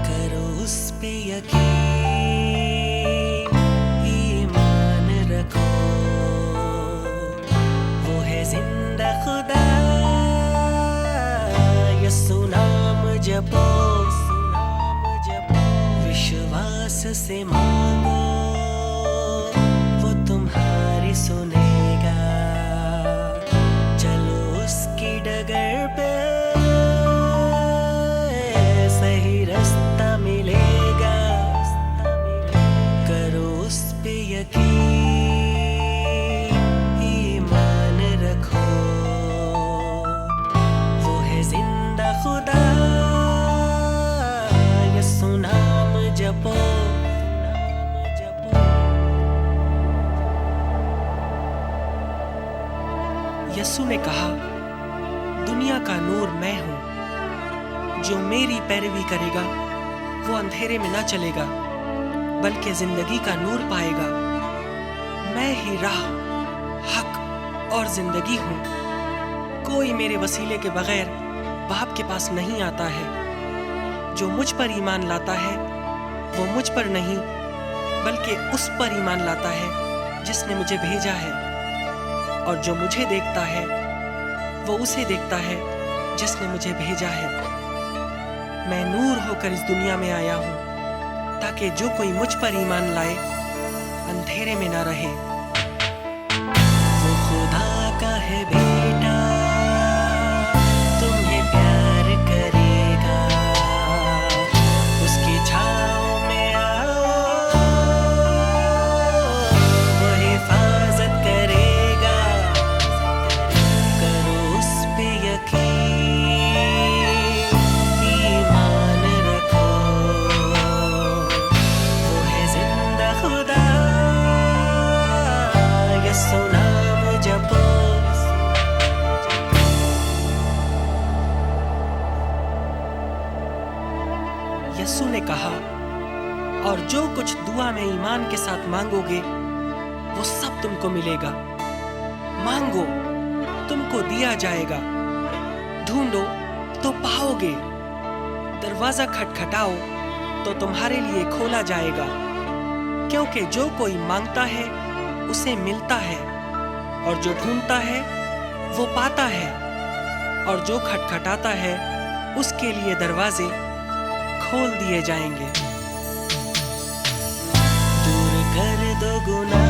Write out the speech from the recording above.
करो उस पे यकीन, ईमान रखो, वो है जिंदा खुदा, यसु नाम जपो, विश्वास से मांगो, वो तुम्हारी सुनेगा। चलो उसकी डगर पे, सही रास्ता मिलेगा। करो उस पे यकीन, ईमान रखो, वो है जिंदा खुदा, यसु नाम जपो। यसु ने कहा, दुनिया का नूर मैं हूं, जो मेरी पैरवी करेगा वो अंधेरे में ना चलेगा बल्कि जिंदगी का नूर पाएगा। मैं ही राह, हक और जिंदगी हूँ। कोई मेरे वसीले के बगैर बाप के पास नहीं आता है। जो मुझ पर ईमान लाता है वो मुझ पर नहीं बल्कि उस पर ईमान लाता है जिसने मुझे भेजा है। और जो मुझे देखता है वो उसे देखता है जिसने मुझे भेजा है। मैं नूर होकर इस दुनिया में आया हूँ ताकि जो कोई मुझ पर ईमान लाए अंधेरे में ना रहे। वो खुदा का है बेटा, तुम्हें प्यार करेगा, उसकी छाँव में आओ, वो हिफाजत करेगा। करो उस पे यकीन, ईमान रखो, वो है जिंदा खुदा, यसु नाम जपो। यसु ने कहा, और जो कुछ दुआ में ईमान के साथ मांगोगे वो सब तुमको मिलेगा। मांगो तुमको दिया जाएगा, ढूंढो तो पाओगे, दरवाजा खटखटाओ तो तुम्हारे लिए खोला जाएगा। क्योंकि जो कोई मांगता है उसे मिलता है, और जो ढूंढता है वो पाता है, और जो खटखटाता है उसके लिए दरवाजे खोल दिए जाएंगे। दूर कर दो गुनाह